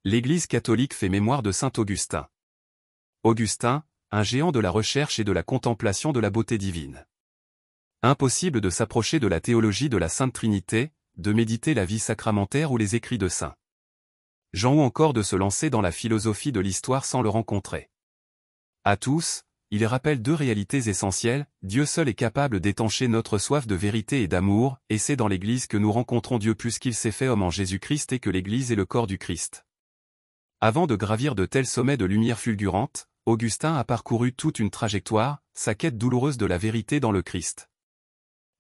L'Église catholique fait mémoire de saint Augustin. Augustin, un géant de la recherche et de la contemplation de la beauté divine. Impossible de s'approcher de la théologie de la Sainte Trinité, de méditer la vie sacramentaire ou les écrits de saint Jean ou encore de se lancer dans la philosophie de l'histoire sans le rencontrer. À tous, il rappelle deux réalités essentielles: Dieu seul est capable d'étancher notre soif de vérité et d'amour, et c'est dans l'Église que nous rencontrons Dieu puisqu'il s'est fait homme en Jésus-Christ et que l'Église est le corps du Christ. Avant de gravir de tels sommets de lumière fulgurante, Augustin a parcouru toute une trajectoire, sa quête douloureuse de la vérité dans le Christ.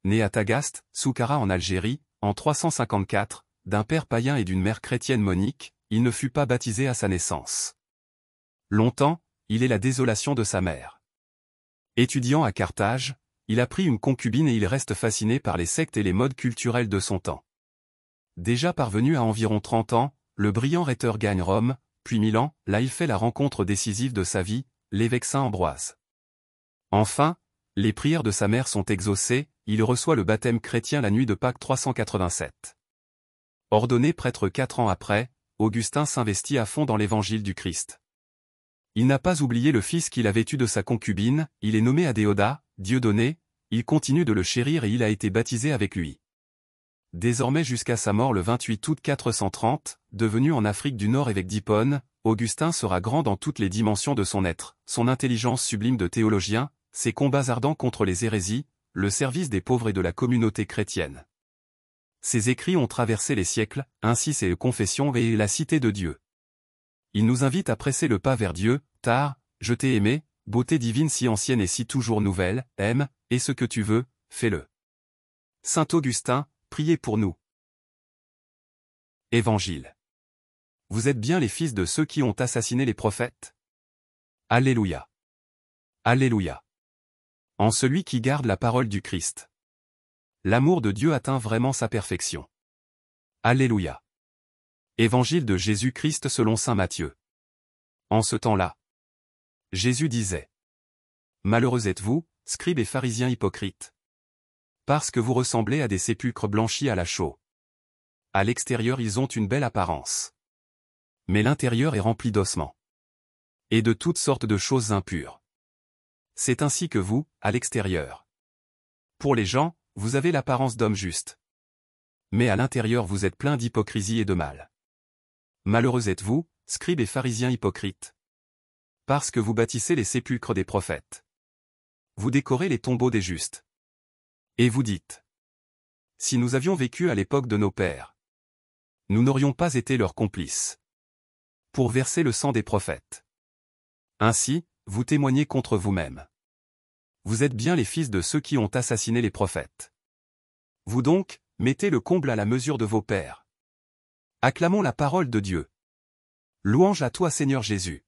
Né à Tagaste, Soukhara en Algérie, en 354, d'un père païen et d'une mère chrétienne Monique, il ne fut pas baptisé à sa naissance. Longtemps, il est la désolation de sa mère. Étudiant à Carthage, il a pris une concubine et il reste fasciné par les sectes et les modes culturels de son temps. Déjà parvenu à environ 30 ans, le brillant rhéteur gagne Rome, puis Milan, là il fait la rencontre décisive de sa vie, l'évêque saint Ambroise. Enfin, les prières de sa mère sont exaucées, il reçoit le baptême chrétien la nuit de Pâques 387. Ordonné prêtre 4 ans après, Augustin s'investit à fond dans l'évangile du Christ. Il n'a pas oublié le fils qu'il avait eu de sa concubine, il est nommé Adéodat, Dieudonné, il continue de le chérir et il a été baptisé avec lui. Désormais jusqu'à sa mort le 28 août 430, devenu en Afrique du Nord évêque d'Hippone, Augustin sera grand dans toutes les dimensions de son être, son intelligence sublime de théologien, ses combats ardents contre les hérésies, le service des pauvres et de la communauté chrétienne. Ses écrits ont traversé les siècles, ainsi ses confessions et la cité de Dieu. Il nous invite à presser le pas vers Dieu, car, je t'ai aimé, beauté divine si ancienne et si toujours nouvelle, aime, et ce que tu veux, fais-le. Saint Augustin, priez pour nous. Évangile. Vous êtes bien les fils de ceux qui ont assassiné les prophètes? Alléluia. Alléluia. En celui qui garde la parole du Christ. L'amour de Dieu atteint vraiment sa perfection. Alléluia. Évangile de Jésus-Christ selon saint Matthieu. En ce temps-là, Jésus disait: Malheureux êtes-vous, scribes et pharisiens hypocrites, parce que vous ressemblez à des sépulcres blanchis à la chaux. À l'extérieur ils ont une belle apparence, mais l'intérieur est rempli d'ossements et de toutes sortes de choses impures. C'est ainsi que vous, à l'extérieur, pour les gens, vous avez l'apparence d'hommes justes, mais à l'intérieur vous êtes plein d'hypocrisie et de mal. Malheureux êtes-vous, scribes et pharisiens hypocrites, parce que vous bâtissez les sépulcres des prophètes. Vous décorez les tombeaux des justes. Et vous dites: si nous avions vécu à l'époque de nos pères, nous n'aurions pas été leurs complices pour verser le sang des prophètes. Ainsi, vous témoignez contre vous-même. Vous êtes bien les fils de ceux qui ont assassiné les prophètes. Vous donc, mettez le comble à la mesure de vos pères. Acclamons la parole de Dieu. Louange à toi Seigneur Jésus.